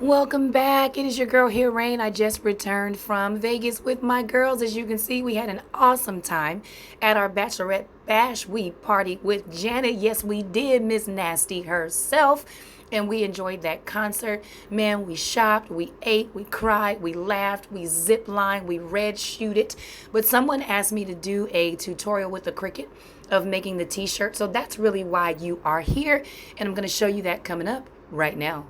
Welcome back. It is your girl here, Rein. I just returned from Vegas with my girls. As you can see, we had an awesome time at our bachelorette bash. We partied with Janet. Yes, we did. Miss Nasty herself. And we enjoyed that concert. Man, we shopped, we ate, we cried, we laughed, we zip lined, we red shooted. But someone asked me to do a tutorial with the Cricut of making the t-shirt. So that's really why you are here. And I'm going to show you that coming up right now.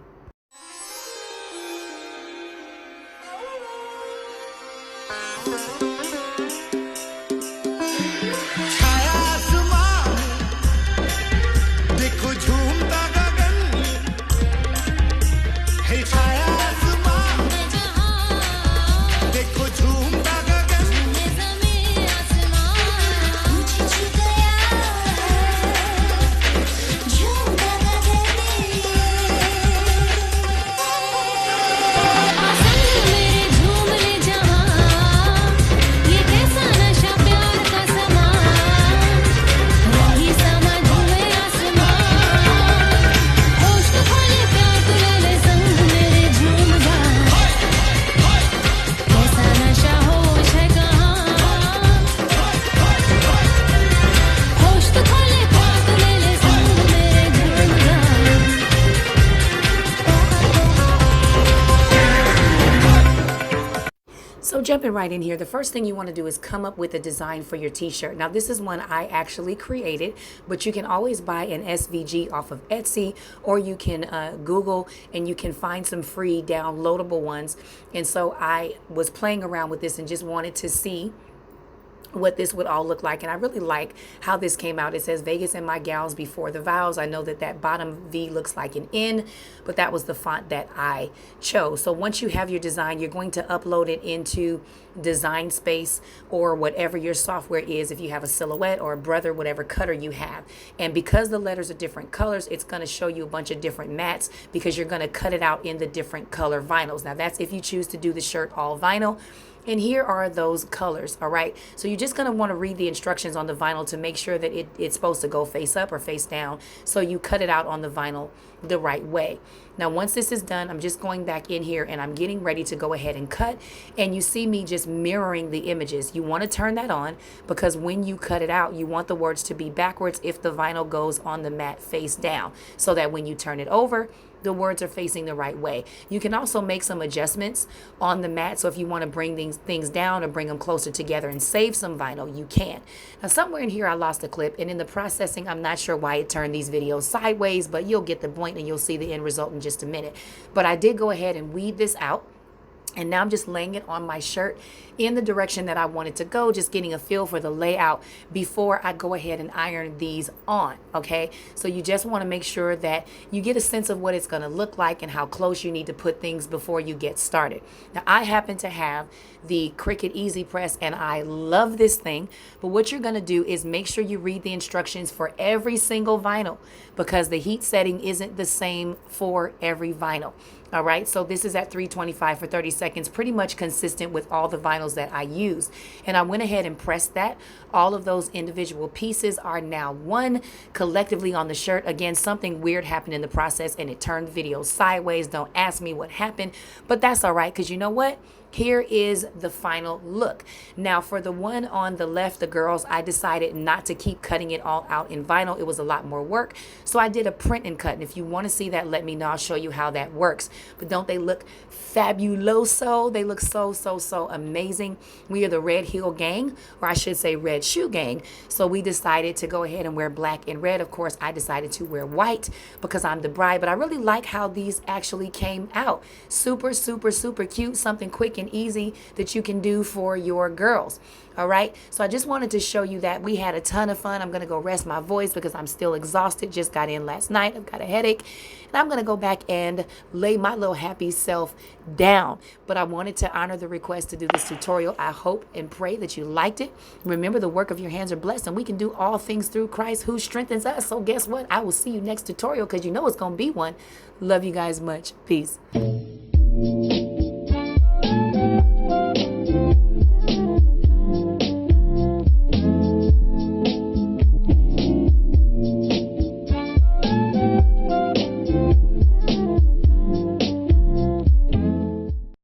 So jumping right in here, the first thing you want to do is come up with a design for your t-shirt. Now this is one I actually created, but you can always buy an SVG off of Etsy, or you can Google and you can find some free downloadable ones. And so I was playing around with this and just wanted to see what this would all look like. And I really like how this came out. It says Vegas and my gals before the vows. I know that that bottom V looks like an N, but that was the font that I chose. So once you have your design, you're going to upload it into Design Space or whatever your software is, if you have a Silhouette or a Brother, whatever cutter you have. And because the letters are different colors, it's going to show you a bunch of different mats because you're going to cut it out in the different color vinyls. Now that's if you choose to do the shirt all vinyl. And here are those colors, all right? So you're just going to want to read the instructions on the vinyl to make sure that it's supposed to go face up or face down. So you cut it out on the vinyl the right way. Now, once this is done, I'm just going back in here and I'm getting ready to go ahead and cut. And you see me just mirroring the images. You want to turn that on because when you cut it out, you want the words to be backwards if the vinyl goes on the mat face down, so that when you turn it over, the words are facing the right way. You can also make some adjustments on the mat. So if you want to bring these things down or bring them closer together and save some vinyl, you can. Now somewhere in here I lost a clip, and in the processing I'm not sure why it turned these videos sideways, but you'll get the point and you'll see the end result in just a minute. But I did go ahead and weed this out. And now I'm just laying it on my shirt in the direction that I want it to go, just getting a feel for the layout before I go ahead and iron these on, okay? So you just want to make sure that you get a sense of what it's going to look like and how close you need to put things before you get started. Now, I happen to have the Cricut Easy Press, and I love this thing. But what you're going to do is make sure you read the instructions for every single vinyl because the heat setting isn't the same for every vinyl. All right, so this is at 325 for 30 seconds, pretty much consistent with all the vinyls that I use. And I went ahead and pressed that. All of those individual pieces are now one collectively on the shirt. Again, something weird happened in the process and it turned the video sideways. Don't ask me what happened, but that's all right because you know what? Here is the final look. Now for the one on the left, the girls, I decided not to keep cutting it all out in vinyl. It was a lot more work. So I did a print and cut. And if you want to see that, let me know. I'll show you how that works. But don't they look fabuloso? They look so amazing. We are the Red Heel Gang, or I should say Red Shoe Gang. So we decided to go ahead and wear black and red. Of course, I decided to wear white because I'm the bride. But I really like how these actually came out. Super cute. Something quick and easy that you can do for your girls. All right, so I just wanted to show you that we had a ton of fun. I'm gonna go rest my voice because I'm still exhausted. Just got in last night. I've got a headache, and I'm gonna go back and lay my little happy self down. But I wanted to honor the request to do this tutorial. I hope and pray that you liked it. Remember, the work of your hands are blessed, and we can do all things through Christ who strengthens us. So guess what? I will see you next tutorial because you know it's gonna be one. Love you guys much. Peace.